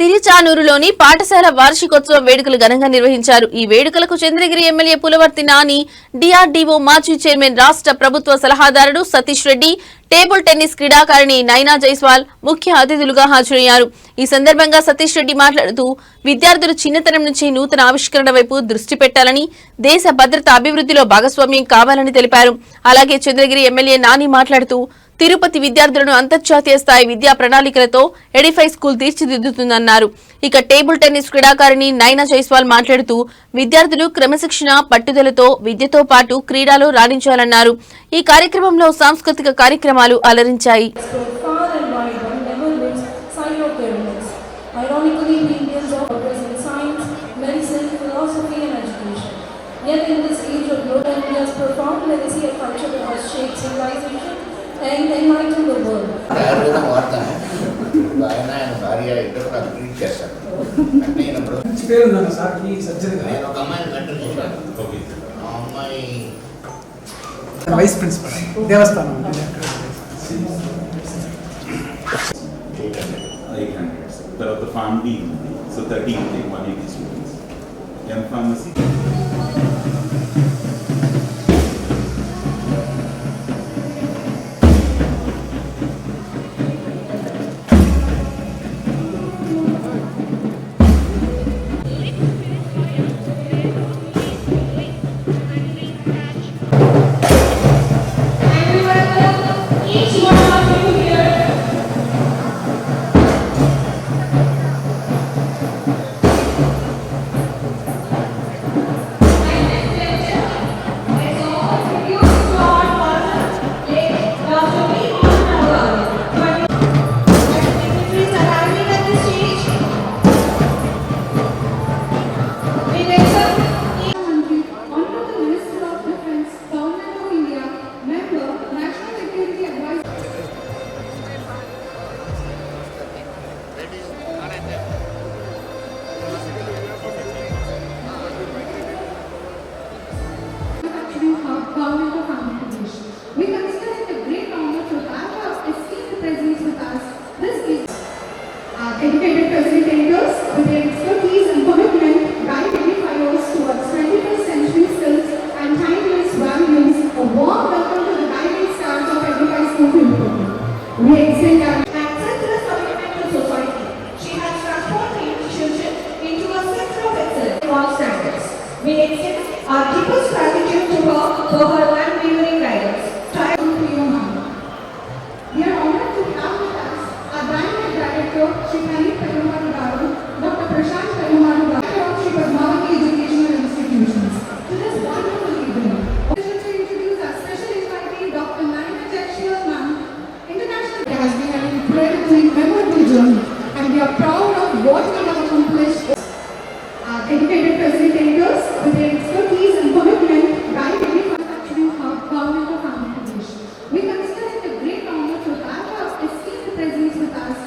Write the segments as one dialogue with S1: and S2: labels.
S1: తిరుచానూరులోని పాఠశాల వార్షికోత్సవ వేడుకలు ఘనంగా నిర్వహించారు. ఈ వేడుకలకు చంద్రగిరి ఎమ్మెల్యే పులవర్తి నాని, డిఆర్డీఓ మాజీ చైర్మన్, రాష్ట్ర ప్రభుత్వ సలహాదారుడు సతీష్ రెడ్డి, టేబుల్ టెన్నిస్ క్రీడాకారిణి నైనా జైస్వాల్ ముఖ్య అతిథులుగా హాజరయ్యారు. ఈ సందర్భంగా సతీష్ రెడ్డి మాట్లాడుతూ విద్యార్థులు చిన్నతనం నుంచి నూతన ఆవిష్కరణ వైపు దృష్టి పెట్టాలని, దేశ భద్రత అభివృద్ధిలో భాగస్వామ్యం కావాలని తెలిపారు. అలాగే చంద్రగిరి ఎమ్మెల్యే నాని మాట్లాడుతూ తిరుపతి విద్యార్థులను అంతర్జాతీయ స్థాయి విద్యా ప్రణాళికలతో ఎడిఫై స్కూల్ తీర్చిదిద్దుతుందన్నారు. ఇక టేబుల్ టెన్నిస్ క్రీడాకారిణి నైనా జైస్వాల్ మాట్లాడుతూ విద్యార్థులు క్రమశిక్షణ, పట్టుదలతో విద్యతో పాటు క్రీడలో రాణించాలన్నారు. ఈ కార్యక్రమంలో సాంస్కృతిక కార్యక్రమాలు అలరించాయి.
S2: ఆయుర్వేదం వాడతాను. ఆయన భార్య ఇద్దరు నాకు ట్రీట్ చేస్తాను. నేను ఒక అమ్మాయిని కంట్రోల్ చేశాను. ఆ అమ్మాయి
S3: వైస్ ప్రిన్సిపల్ దేవస్థానం.
S4: 800 తర్వాత ఫ్యామిలీ ఉంది. So 13 180 students. M pharmacy
S5: educated facilitators with their expertise and commitment guide edifiers towards 21st century skills and timeless values. A warm welcome to the guiding stars of Edify School Tirupati. We extend our selfless commitment to society. She has transformed the institution into a center of excellence in all standards. We extend our deepest gratitude to her for her unwavering guidance. We are honored to have with us our Brand Director, Shri Pani Perumalu Garu, Dr. Prashant Perumalu Garu, Shri Padmavati Educational Institutions. To this wonderful evening, I would like to introduce our special invitee, Dr. Naina Jaiswal Ma'am. International has been an incredibly memorable journey, and we are proud of what we have accomplished. Our educated facilitators with their expertise and commitment guide manufacturing hub government of Andhra Pradesh. We consider it a great honor to have our esteemed presence with us.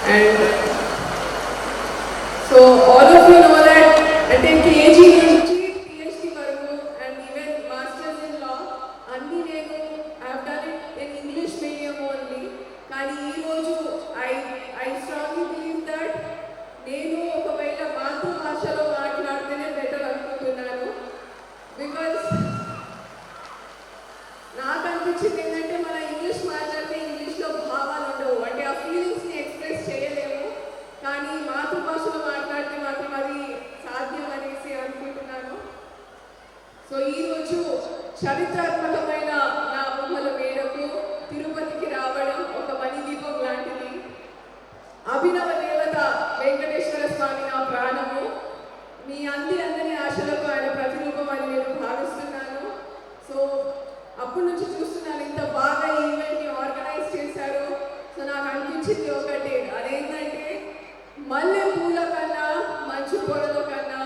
S6: And so all of you know that attend KG నుంచి PhD వరకు and even masters in law అన్ని నేను I have done it in English medium only. కానీ ఈ రోజు I strongly believe that నేను ఒకవేళ మాతృభాషలో మాట్లాడితేనే బెటర్ అనుకుంటున్నాను. బికాస్ నాకు అనిపించింది ఏంటంటే మన ఇంగ్లీష్ మాట్లాడితే ఇంగ్లీష్లో భావాలు ఉండవు, అంటే ఆ ఫీలింగ్స్ని ఎక్స్ప్రెస్ చేయలేము. కానీ మాతృభాషలో మాట్లాడితే మాత్రం అది సాధ్యం అనేసి అనుకుంటున్నాను. సో ఈరోజు చరిత్రాత్మకమైన నా ఊహల మేరకు తిరుపతికి రావడం ఒక మణిదీపం లాంటిది. అభినవ దేవత వెంకటేశ్వర స్వామి నా ప్రాణము. మీ అందరి ఆశలకు ఆయన ప్రతిరూపం అని నేను భావిస్తున్నాను. సో అప్పటి నుంచి చూస్తున్నాను ఇంత బాగా ఈవెంట్ని ఆర్గనైజ్ చేశారు. సో నాకు అనిపించింది ఒకటి, అదేంటంటే మల్లె పూల కన్నా, మంచు పొరల కన్నా,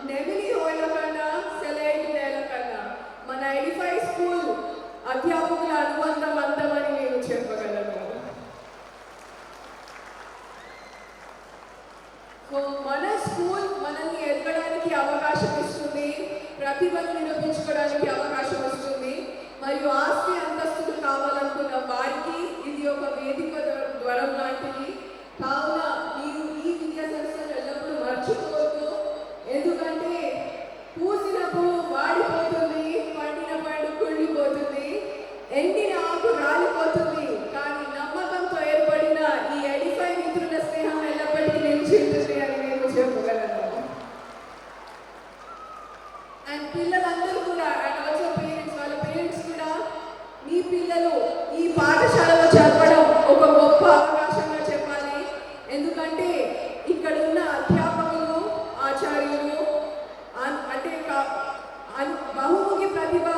S6: నెమిలి హోయల కన్నా, సెలైట్ నేల కన్నా మన ఎడిఫై స్కూల్ అధ్యాపకుల అనుబంధం అందమని నేను చెప్పగలను. సో మన స్కూల్ మనల్ని ఎదగడానికి అవకాశం ఇస్తుంది, ప్రతిభను నిరూపించుకోవడానికి అవకాశం ఇస్తుంది, మరియు ఆస్తి అంతస్తులు కావాలనుకున్న వారికి ఇది ఒక వేదిక ద్వారం లాంటిది. కావున మీరు ఈ విద్యా సంస్థను ఎల్లప్పుడూ మర్చిపోవద్దు. ఎందుకంటే పూసిన పువ్వు వాడిపోతుంది, పండిన పండు కుళ్ళిపోతుంది, ఎండిన ఆకు రాలిపోతుంది, కానీ నమ్మకంతో ఏర్పడిన ఈ ఎడిఫై మిత్రుల స్నేహం ఎల్లప్పటికీ నిలిచింటుంది అని నేను చెప్పగలను. అండ్ పిల్లలందరూ కూడా, అండ్ ఆల్సో పేరెంట్స్, వాళ్ళ పేరెంట్స్ కూడా మీ పిల్లలు ఈ పాఠశాలలో చదవడం ఒక గొప్ప అవకాశంగా చెప్పాలి. ఎందుకంటే ఇక్కడ ఉన్న అధ్యాపకులు, ఆచార్యులు అంటే బహుముఖి ప్రతిభ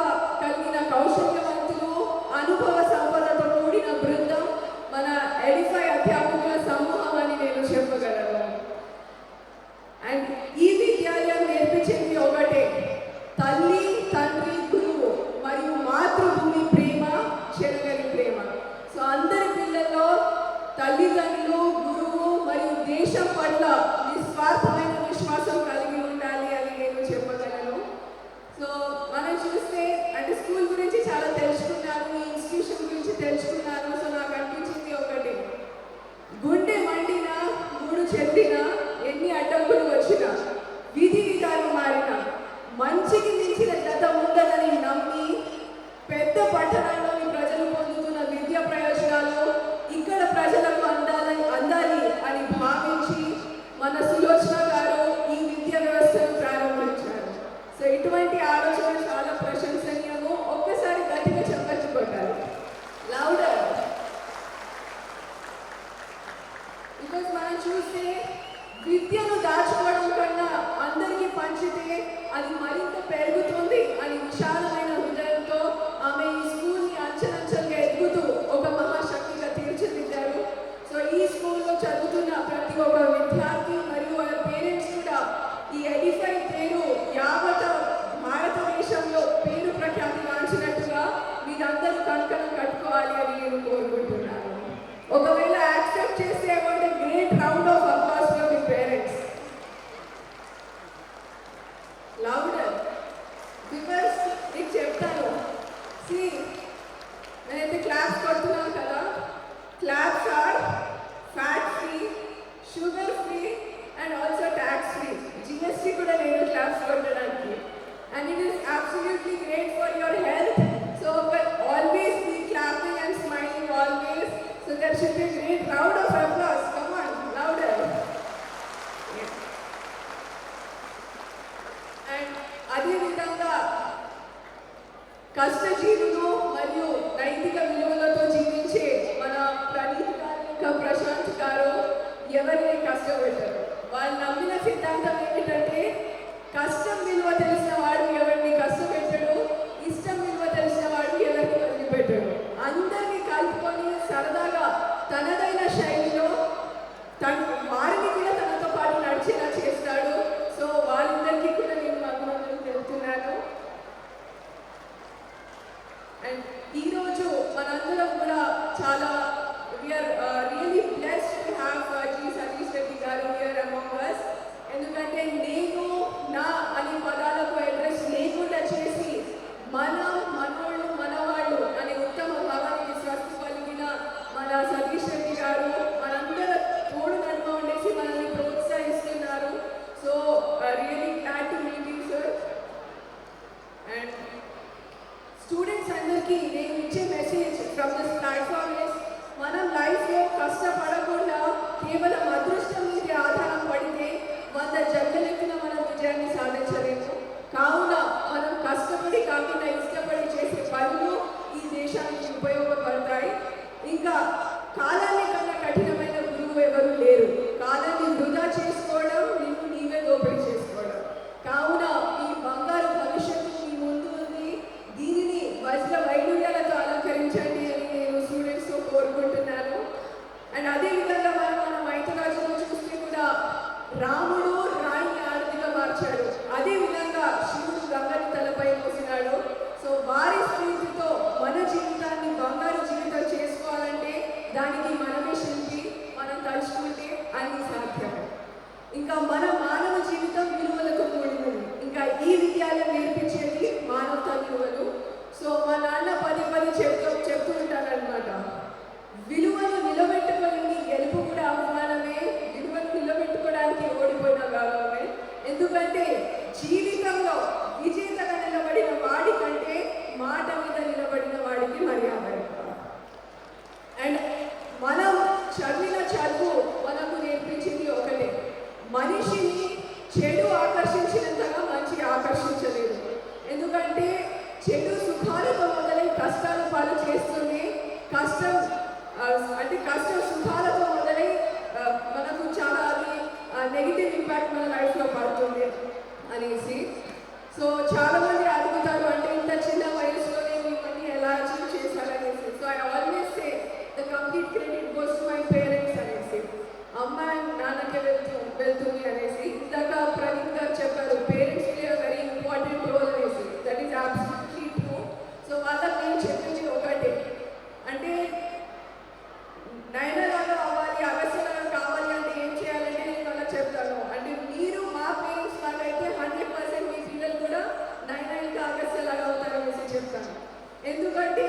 S6: కలిగిన కౌశల్యవంతులు, అనుభవ సంపదతో కూడిన బృందం మన ఎడిఫై అధ్యాపకుల సమూహం అని నేను చెప్పగలను. అండ్ ఈ విద్యాలయం నేర్పించింది ఒకటే, తల్లి, తండ్రి, గురువు మరియు మాతృభూమి ప్రేమ, చెరగని ప్రేమ. సో అందరి పిల్లల్లో తల్లిదండ్రులు, గురువు మరియు దేశం పట్ల నిస్వార్థమైన విశ్వాసం కలిగి ఉండాలి అని నేను చెప్పగలను. సో మనం చూస్తే అంటే స్కూల్ గురించి చాలా తెలుసుకున్నాను, ఈ ఇన్స్టిట్యూషన్ గురించి తెలుసుకున్నాను. సో నాకు అనిపించింది ఒకటి, గుండె మండినా, మూడు చెందినా, ఎన్ని అడ్డంకులు వచ్చినా, విధి విధానం మారినా, మంచికి మించిన జత ఉందని నమ్మి పెద్ద పట్టణంలోని ప్రజలు పొందుతున్న విద్యా ప్రయోజనాలు ఇక్కడ ప్రజలకు అందాలి అని భావించి మన సులోచన గారు ఈ విద్యా వ్యవస్థను ప్రారంభించారు. సో ఇటువంటి ఆలోచన చాలా ప్రశంసనీయము. ఒక్కసారి గట్టిగా చెప్పచ్చు కొట్టాలి, లౌడర్. బికాజ్ మనం చూస్తే విద్యను దాచుకోవడం కన్నా అందరికీ పంచితే అది మరింత పెరుగుతుంది అని విశాలమైన హృదయంతో ఆమె ఈ స్కూల్ని అంచెలంచెలుగా ఎదుగుతూ ఒక మహాశక్తిగా తీర్చిదిద్దారు. సో ఈ స్కూల్లో చదువుతున్న ప్రతి ఒక్క విద్యార్థి మరియు వాళ్ళ పేరెంట్స్ కూడా ఈ ఎడిఫై పేరు యావత్ భారతదేశంలో పేరు ప్రఖ్యాతి గాంచినట్టుగా మీరందరూ కంకణం కట్టుకోవాలి అని నేను కోరుకుంటున్నాను. ఒకవేళ యాక్సెప్ట్ చేస్తే I want great round of applause for the parents. Louder. Because నీకు చెప్తాను, నేనైతే క్లాప్స్ కొడుతున్నాను కదా, claps are fat free, sugar free and also tax free. GST కూడా నేను క్లాప్స్ కొట్టడానికి. And it is absolutely great for your health. So always be clapping and smiling always. So there should be great round of applause. Come on, louder. And అదేవిధంగా కష్టజీవులు మరియు నైతిక విలువలతో జీవించే మన ప్రణీత్ గారు, ఇంకా ప్రశాంత్ గారు ఎవరిని కష్టపెట్టారు. వాళ్ళు నమ్మిన సిద్ధాంతం ఏమిటంటే కష్టం విలువ తెలిసిన వాడు ఎవరిని కష్టపెట్టాడు, ఇష్టం విలువ తెలిసిన వాడు ఎవరిని వదిలిపెట్టాడు. అందరినీ కలుపుకొని సరదాగా తనదైన శైలిలో వారిని కూడా తనతో పాటు నడిచేలా చేస్తాడు. సో వాళ్ళిద్దరికీ కూడా నేను అభినందనలు తెలుపుతున్నాను. అండ్ ఈరోజు మనందరం కూడా చాలా we are really blessed to have ఇంకా మన మానవ జీవితం విలువలతో కూడినది. ఇంకా ఈ విద్యాలయం నేర్పించేది మానవతా విలువలు. సో మా నాన్న పదే పదే చెప్తూ ఉంటారనమాట, విలువలు నిలబెట్టుకొని గెలుపు కూడా అవమానమే, విలువలు నిలబెట్టుకోవడానికి ఓడిపోయిన గౌరవమే. ఎందుకంటే జీవితంలో విజేతగా నిలబడిన వాడి కంటే మాట మీద నిలబడిన వాడికి మర్యాద. అండ్ మనం చదివిన చదువు మనకు నేర్పించింది ఒకటే, మనిషిని చెడు ఆకర్షించినంతగా మంచి ఆకర్షించలేదు. ఎందుకంటే చెడు సుఖాలతో మొదలై కష్టాల పాలు చేస్తుంది, కష్టం సుఖాలతో మొదలై మనకు చాలా అది నెగిటివ్ ఇంపాక్ట్ మన లైఫ్లో పడుతుంది అనేసి. సో చాలా మంది అడుగుతారు